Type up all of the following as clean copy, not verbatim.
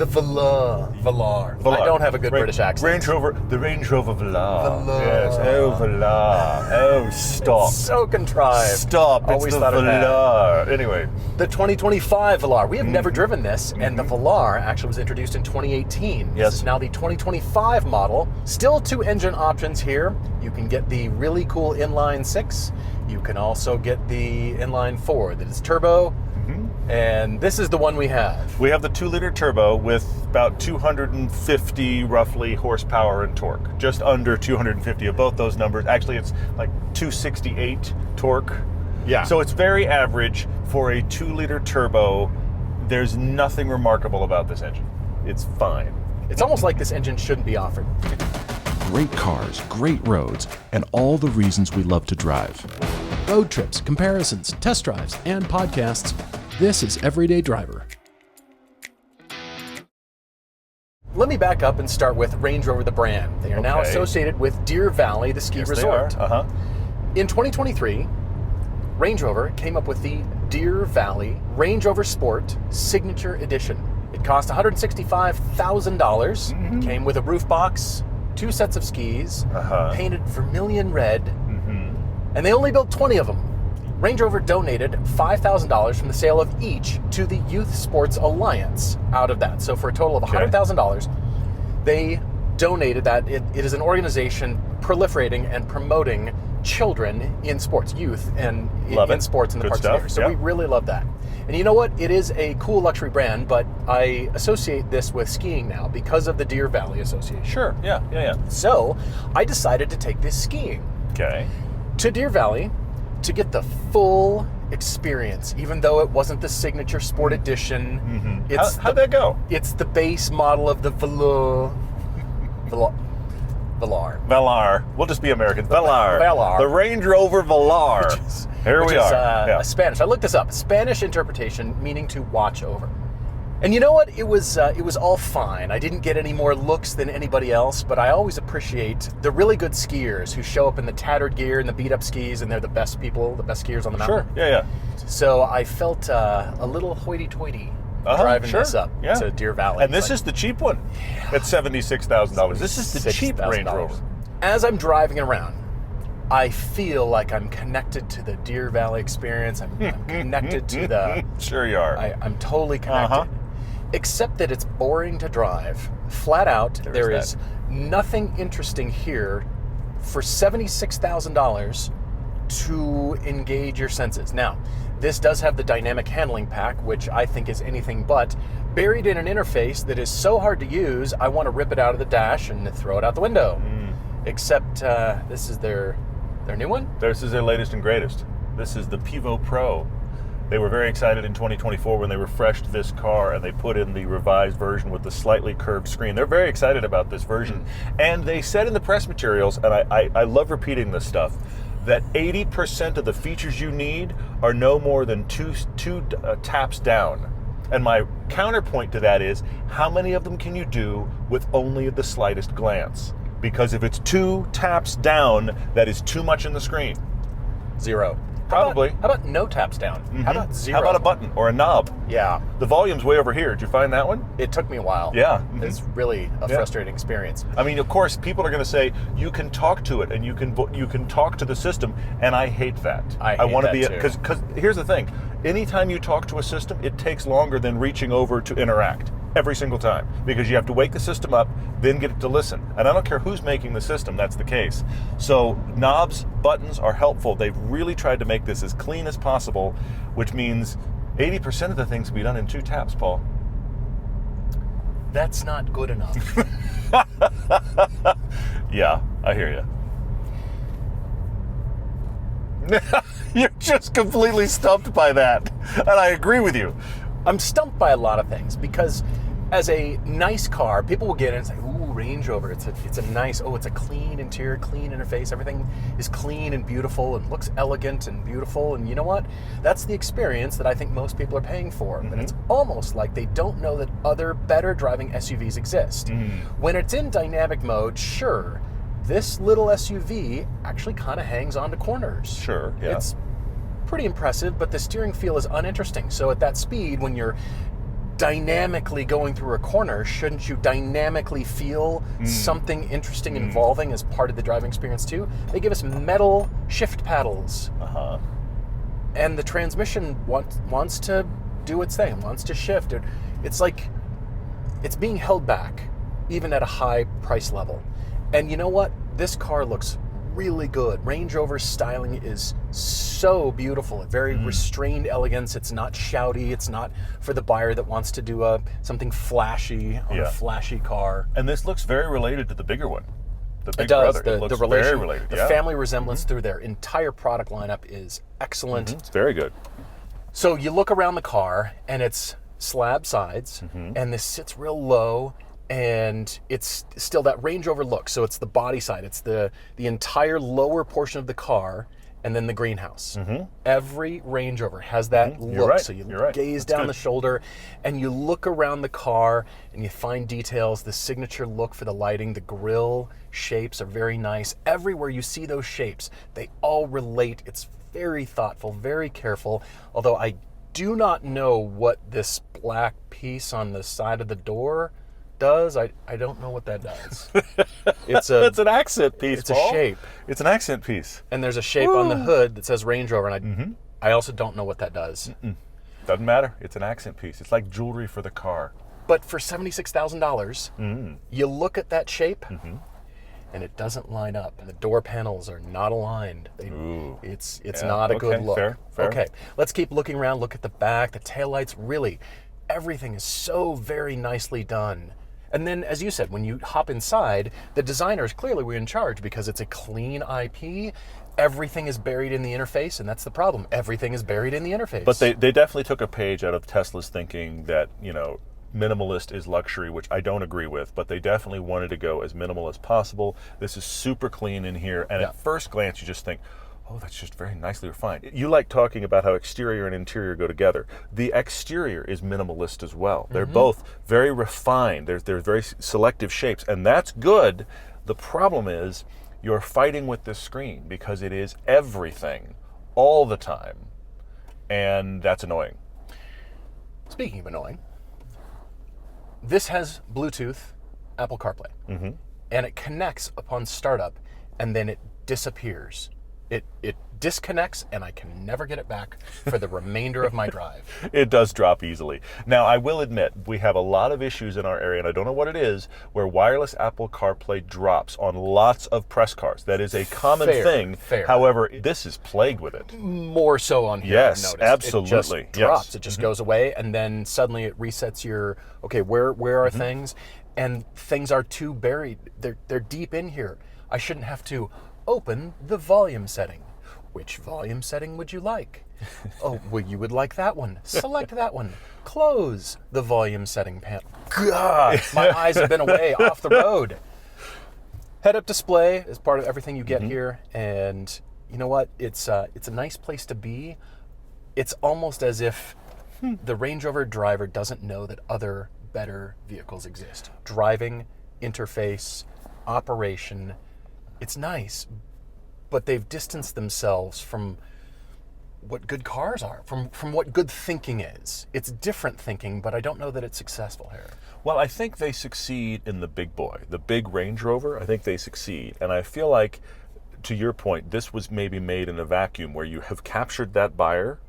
The Velar. I don't have a good British accent. The Range Rover Velar. Velar. Yes. Oh, Velar. Oh, stop. It's so contrived. Stop. Always it's the thought it had. Velar. Anyway. The 2025 Velar. We have never driven this, and the Velar actually was introduced in 2018. Yes. This is now the 2025 model. Still 2 engine options here. You can get the really cool inline 6. You can also get the inline 4 that is turbo. And this is the one we have. We have the 2-liter turbo with about 250 roughly horsepower and torque. Just under 250 of both those numbers. Actually, it's like 268 torque. Yeah. So it's very average for a 2-liter turbo. There's nothing remarkable about this engine. It's fine. It's almost like this engine shouldn't be offered. Great cars, great roads, and all the reasons we love to drive. Road trips, comparisons, test drives, and podcasts. This is Everyday Driver. Let me back up and start with Range Rover, the brand. They are now associated with Deer Valley, the ski resort. They are. In 2023, Range Rover came up with the Deer Valley Range Rover Sport Signature Edition. It cost $165,000, came with a roof box, 2 sets of skis, painted vermilion red, and they only built 20 of them. Range Rover donated $5,000 from the sale of each to the Youth Sports Alliance out of that. So for a total of $100,000, they donated that. It is an organization proliferating and promoting children in sports, youth, and in sports in the parts of here. So we really love that. And you know what? It is a cool luxury brand, but I associate this with skiing now because of the Deer Valley Association. Sure, yeah. So I decided to take this skiing to Deer Valley to get the full experience, even though it wasn't the signature sport edition. How'd that go? It's the base model of the Velar. We'll just be Americans. Velar. The Range Rover Velar. Here we are. A Spanish. I looked this up. Spanish interpretation meaning to watch over. And you know what? It was all fine. I didn't get any more looks than anybody else, but I always appreciate the really good skiers who show up in the tattered gear and the beat-up skis, and they're the best people, the best skiers on the mountain. Sure, yeah. So I felt a little hoity-toity driving this up to Deer Valley. And this is the cheap one at $76,000. This is the cheap Range Rover. As I'm driving around, I feel like I'm connected to the Deer Valley experience. I'm connected to the... Sure you are. I'm totally connected. Except that it's boring to drive. Flat out, there is nothing interesting here for $76,000 to engage your senses. Now, this does have the dynamic handling pack, which I think is anything but, buried in an interface that is so hard to use, I want to rip it out of the dash and throw it out the window. Except this is their new one? This is their latest and greatest. This is the Pivo Pro. They were very excited in 2024 when they refreshed this car and they put in the revised version with the slightly curved screen. They're very excited about this version. And they said in the press materials, and I love repeating this stuff, that 80% of the features you need are no more than two taps down. And my counterpoint to that is, how many of them can you do with only the slightest glance? Because if it's 2 taps down, that is too much in the screen. 0. Probably. How about no taps down? How about 0? How about a button or a knob? Yeah. The volume's way over here. Did you find that one? It took me a while. Yeah. It's really a frustrating experience. I mean, of course, people are going to say you can talk to it and you can talk to the system, and I hate that. I want to hate be that too. because here's the thing: anytime you talk to a system, it takes longer than reaching over to interact. Every single time, because you have to wake the system up, then get it to listen. And I don't care who's making the system, that's the case. So knobs, buttons are helpful. They've really tried to make this as clean as possible, which means 80% of the things can be done in 2 taps, Paul. That's not good enough. Yeah, I hear you. You're just completely stumped by that. And I agree with you. I'm stumped by a lot of things because as a nice car, people will get in and say, ooh, Range Rover, it's a nice, it's a clean interior, clean interface, everything is clean and beautiful and looks elegant and beautiful, and you know what? That's the experience that I think most people are paying for. And it's almost like they don't know that other better driving SUVs exist. When it's in dynamic mode, sure, this little SUV actually kind of hangs onto corners. Sure, yeah. It's pretty impressive, but the steering feel is uninteresting. So at that speed, when you're dynamically going through a corner, shouldn't you dynamically feel something interesting involving as part of the driving experience too? They give us metal shift paddles. And the transmission wants to do its thing, wants to shift. It's like it's being held back, even at a high price level. And you know what? This car looks really good. Range Rover's styling is so beautiful. A very restrained elegance. It's not shouty. It's not for the buyer that wants to do something flashy on a flashy car. And this looks very related to the bigger one. The Big It does. Brother. It looks very related. The family resemblance through their entire product lineup is excellent. It's very good. So you look around the car, and it's slab sides, and this sits real low, and it's still that Range Rover look. So it's the body side. It's the entire lower portion of the car, and then the greenhouse. Every Range Rover has that look. Right. So you You're gaze That's down good. the shoulder, and you look around the car, and you find details. The signature look for the lighting, the grille shapes are very nice. Everywhere you see those shapes, they all relate. It's very thoughtful, very careful. Although I do not know what this black piece on the side of the door does. I don't know what that does. It's an accent piece, It's Paul. a shape. It's an accent piece. And there's a shape on the hood that says Range Rover, and I also don't know what that does. Doesn't matter. It's an accent piece. It's like jewelry for the car. But for $76,000, you look at that shape, and it doesn't line up. And the door panels are not aligned. It's not a good look. Fair. Okay, let's keep looking around. Look at the back, the taillights. Really, everything is so very nicely done. And then, as you said, when you hop inside, the designers clearly were in charge because it's a clean IP. Everything is buried in the interface, and that's the problem. Everything is buried in the interface. But they definitely took a page out of Tesla's thinking that, minimalist is luxury, which I don't agree with, but they definitely wanted to go as minimal as possible. This is super clean in here, and at first glance you just think, oh, that's just very nicely refined. You like talking about how exterior and interior go together. The exterior is minimalist as well. They're both very refined. They're very selective shapes, and that's good. The problem is you're fighting with this screen because it is everything all the time, and that's annoying. Speaking of annoying, this has Bluetooth, Apple CarPlay, and it connects upon startup, and then it disappears. It disconnects, and I can never get it back for the remainder of my drive. It does drop easily. Now, I will admit, we have a lot of issues in our area, and I don't know what it is, where wireless Apple CarPlay drops on lots of press cars. That is a common thing. Fair. However, this is plagued with it. More so on here, Yes, I've noticed. absolutely. It just drops. Yes. It just goes away, and then suddenly it resets your, okay, where are things? And things are too buried. They're deep in here. I shouldn't have to open the volume setting. Which volume setting would you like? Oh, well, you would like that one. Select that one. Close the volume setting panel. God, my eyes have been away off the road. Head-up display is part of everything you get here, and you know what? It's a nice place to be. It's almost as if the Range Rover driver doesn't know that other better vehicles exist. Driving, interface, operation, it's nice, but they've distanced themselves from what good cars are, from what good thinking is. It's different thinking, but I don't know that it's successful here. Well, I think they succeed in the big boy, the big Range Rover. I think they succeed. And I feel like, to your point, this was maybe made in a vacuum where you have captured that buyer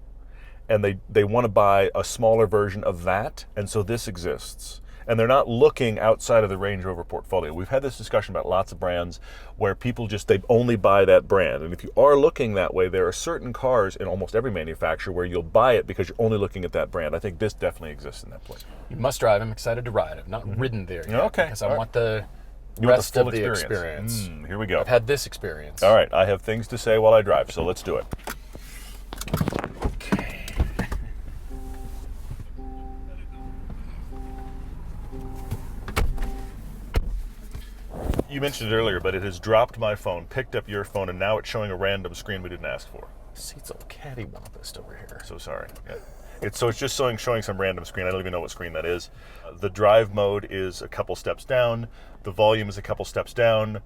and they want to buy a smaller version of that, and so this exists. And they're not looking outside of the Range Rover portfolio. We've had this discussion about lots of brands where people they only buy that brand. And if you are looking that way, there are certain cars in almost every manufacturer where you'll buy it because you're only looking at that brand. I think this definitely exists in that place. You must drive. I'm excited to ride. I've not ridden there yet. Okay. Because I want the You want rest the full of the experience. Here we go. I've had this experience. All right, I have things to say while I drive, so let's do it. Okay. You mentioned it earlier, but it has dropped my phone, picked up your phone, and now it's showing a random screen we didn't ask for. Seat's all cattywampus over here. So sorry. Yeah. It's just showing some random screen. I don't even know what screen that is. The drive mode is a couple steps down. The volume is a couple steps down.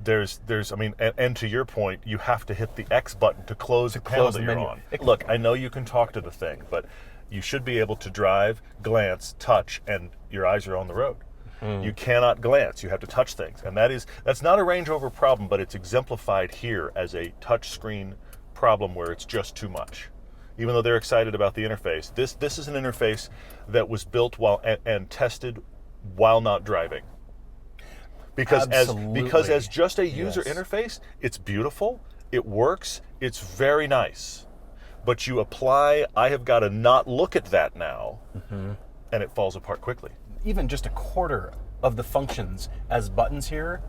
And to your point, you have to hit the X button to close the panel that you're on. Look, I know you can talk to the thing, but You should be able to drive, glance, touch, and your eyes are on the road. You cannot glance. You have to touch things. And that's not a Range Rover problem, but it's exemplified here as a touchscreen problem where it's just too much. Even though they're excited about the interface, this is an interface that was built while and tested while not driving. Because as just a user interface, it's beautiful, it works, it's very nice. But you apply, I have got to not look at that now, and it falls apart quickly. Even just a quarter of the functions as buttons here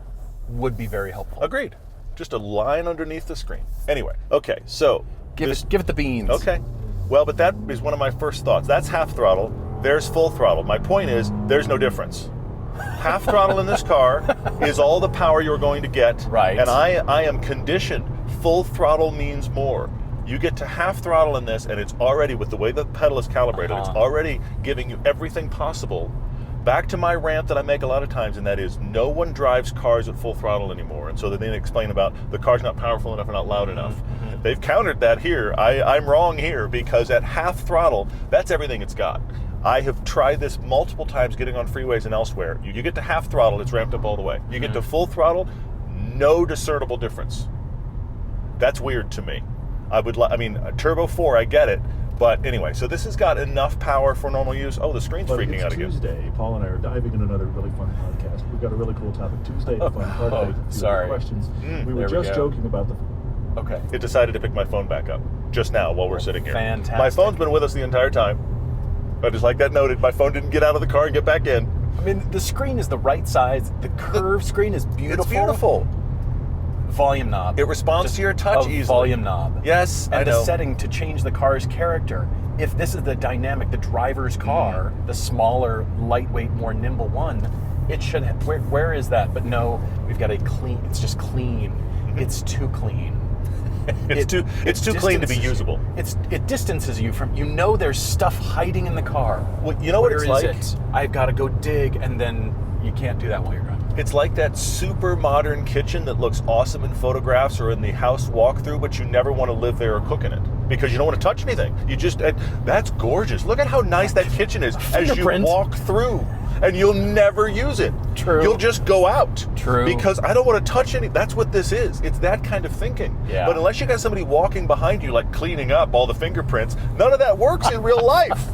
would be very helpful. Agreed. Just a line underneath the screen. Anyway, okay, so give it the beans. Okay. Well, but that is one of my first thoughts. That's half throttle. There's full throttle. My point is, there's no difference. Half throttle in this car is all the power you're going to get. Right. And I am conditioned. Full throttle means more. You get to half throttle in this, and it's already, with the way the pedal is calibrated, it's already giving you everything possible. Back to my rant that I make a lot of times, and that is no one drives cars at full throttle anymore. And so then they explain about the car's not powerful enough or not loud enough. They've countered that here. I'm wrong here, because at half throttle, that's everything it's got. I have tried this multiple times getting on freeways and elsewhere. You get to half throttle, it's ramped up all the way. You get to full throttle, no discernible difference. That's weird to me. Turbo 4, I get it. But anyway, so this has got enough power for normal use. Oh, the screen's freaking out again. Tuesday. Paul and I are diving in another really fun podcast. We've got a really cool topic. Tuesday, fun part of it. Sorry. Questions. We were just joking about the... Okay. It decided to pick my phone back up just now while we're sitting here. Fantastic. My phone's been with us the entire time. I just like that noted. My phone didn't get out of the car and get back in. I mean, the screen is the right size. The curved screen is beautiful. It's beautiful. Volume knob. It responds to your touch easily. Volume knob. Yes, and I know. the setting to change the car's character. If this is the dynamic, the driver's car, the smaller, lightweight, more nimble one, it should have, where is that? But no, we've got a clean, it's just clean. It's too clean. It's too clean to be usable. It distances you from, there's stuff hiding in the car. Well, you know what it's like? Where is it? I've got to go dig, and then you can't do that while you're driving. It's like that super modern kitchen that looks awesome in photographs or in the house walkthrough, but you never want to live there or cook in it because you don't want to touch anything. That's gorgeous. Look at how nice that kitchen is as you walk through, and you'll never use it. True. You'll just go out. True. Because I don't want to touch any. That's what this is. It's that kind of thinking. Yeah. But unless you got somebody walking behind you, like cleaning up all the fingerprints, none of that works in real life.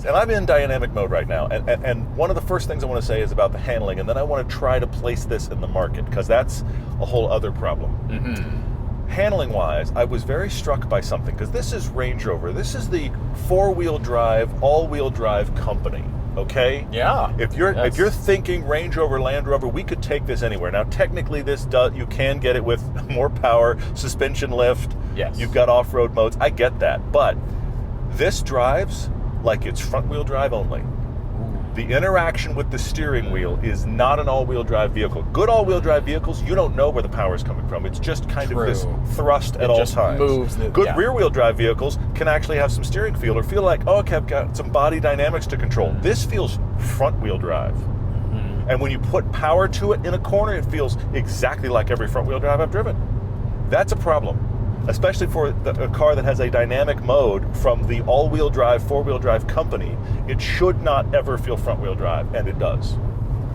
And I'm in dynamic mode right now, and one of the first things I want to say is about the handling, and then I want to try to place this in the market, because that's a whole other problem. Handling-wise, I was very struck by something, because this is Range Rover. This is the four-wheel drive, all-wheel drive company, okay? Yeah. If you're thinking Range Rover, Land Rover, we could take this anywhere. Now, technically, you can get it with more power, suspension lift. Yes. You've got off-road modes. I get that, but this drives like it's front-wheel drive only. The interaction with the steering wheel is not an all-wheel drive vehicle. Good all-wheel drive vehicles, you don't know where the power is coming from. It's just kind of this thrust at all times. Moves Good rear-wheel drive vehicles can actually have some steering feel or feel like, okay, I've got some body dynamics to control. This feels front-wheel drive. And when you put power to it in a corner, it feels exactly like every front-wheel drive I've driven. That's a problem. Especially for a car that has a dynamic mode from the all-wheel drive, four-wheel drive company. It should not ever feel front-wheel drive, and it does.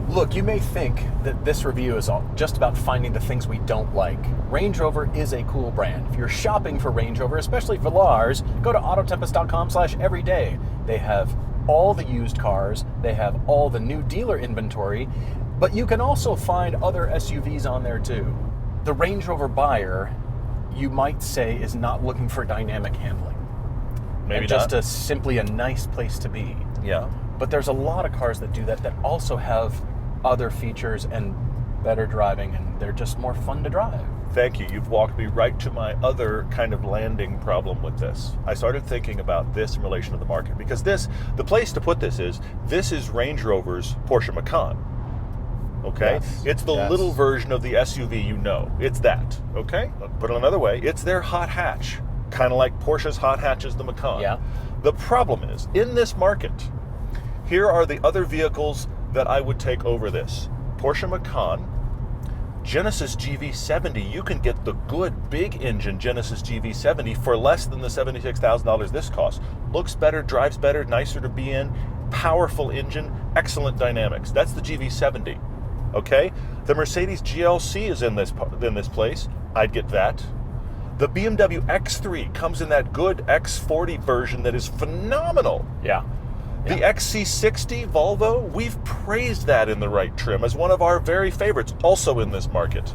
Look, you may think that this review is just about finding the things we don't like. Range Rover is a cool brand. If you're shopping for Range Rover, especially Velars, go to autotempest.com/everyday. They have all the used cars, they have all the new dealer inventory, but you can also find other SUVs on there too. The Range Rover buyer, you might say, is not looking for dynamic handling. Maybe and just simply a nice place to be. Yeah. But there's a lot of cars that do that also have other features and better driving, and they're just more fun to drive. Thank you. You've walked me right to my other kind of landing problem with this. I started thinking about this in relation to the market, because the place to put this is Range Rover's Porsche Macan. Okay? Yes, it's the little version of the SUV you know. It's that. Okay? Put it another way, it's their hot hatch. Kind of like Porsche's hot hatch is the Macan. Yeah. The problem is, in this market, here are the other vehicles that I would take over this. Porsche Macan, Genesis GV70. You can get the good big engine Genesis GV70 for less than the $76,000 this costs. looks better, drives better, nicer to be in, powerful engine, excellent dynamics. That's the GV70. Okay? The Mercedes GLC is in this place. I'd get that. The BMW X3 comes in that good X40 version that is phenomenal. Yeah. The XC60 Volvo, we've praised that in the right trim as one of our very favorites, also in this market.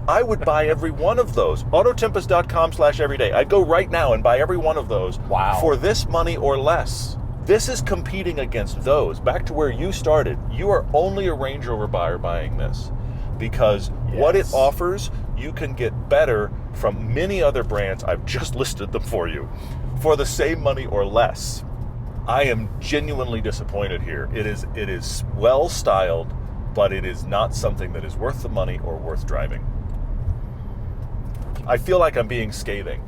I would buy every one of those. Autotempest.com/everyday. I'd go right now and buy every one of those for this money or less. This is competing against those. Back to where you started. You are only a Range Rover buyer buying this because what it offers, you can get better from many other brands. I've just listed them for you for the same money or less. I am genuinely disappointed here. It is well styled, but it is not something that is worth the money or worth driving. I feel like I'm being scathing,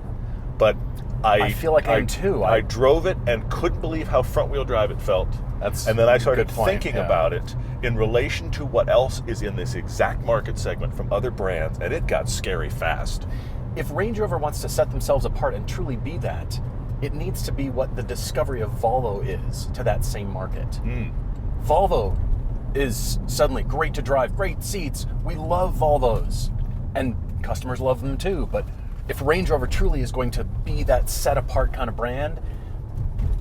but I feel like I am too. I drove it and couldn't believe how front-wheel drive it felt. And then I started thinking about it in relation to what else is in this exact market segment from other brands, and it got scary fast. If Range Rover wants to set themselves apart and truly be that, it needs to be what the discovery of Volvo is to that same market. Volvo is suddenly great to drive, great seats. We love Volvos, and customers love them too. But if Range Rover truly is going to be that set apart kind of brand,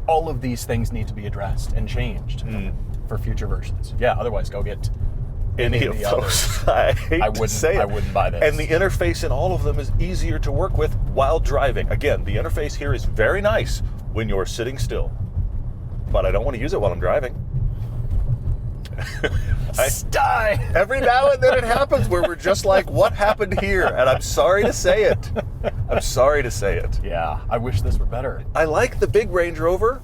all of these things need to be addressed and changed for future versions. Yeah, otherwise go get any of those. I wouldn't buy this. And the interface in all of them is easier to work with while driving. Again, the interface here is very nice when you're sitting still, but I don't want to use it while I'm driving. Every now and then it happens where we're just like, what happened here? And I'm sorry to say it. I'm sorry to say it. Yeah, I wish this were better. I like the big Range Rover.